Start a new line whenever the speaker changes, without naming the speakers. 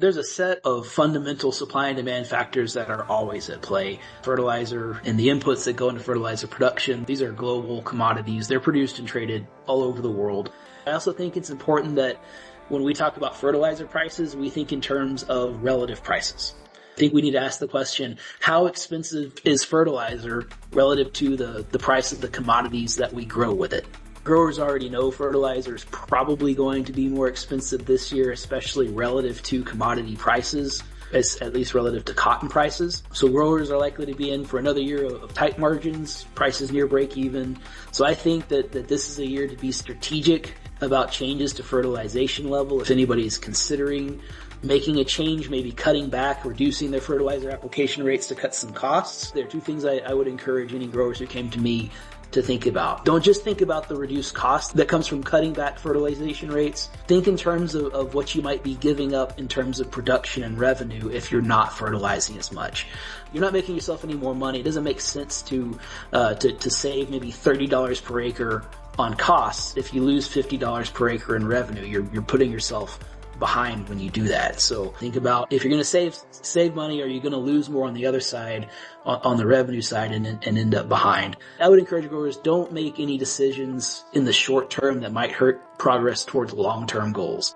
There's a set of fundamental supply and demand factors that are always at play. Fertilizer and the inputs that go into fertilizer production, these are global commodities. They're produced and traded all over the world. I also think it's important that when we talk about fertilizer prices, we think in terms of relative prices. I think we need to ask the question, how expensive is fertilizer relative to the price of the commodities that we grow with it? Growers already know fertilizer is probably going to be more expensive this year, especially relative to commodity prices, at least relative to cotton prices. So growers are likely to be in for another year of tight margins, prices near break even. So I think that this is a year to be strategic about changes to fertilization level. If anybody is considering making a change, maybe cutting back, reducing their fertilizer application rates to cut some costs, there are two things I would encourage any growers who came to me to think about. Don't just think about the reduced cost that comes from cutting back fertilization rates. Think in terms of what you might be giving up in terms of production and revenue if you're not fertilizing as much. You're not making yourself any more money. It doesn't make sense to save maybe $30 per acre on costs if you lose $50 per acre in revenue. You're putting yourself behind when you do that. So think about, if you're going to save money, are you going to lose more on the other side, on the revenue side, and end up behind? I would encourage growers, don't make any decisions in the short term that might hurt progress towards long-term goals.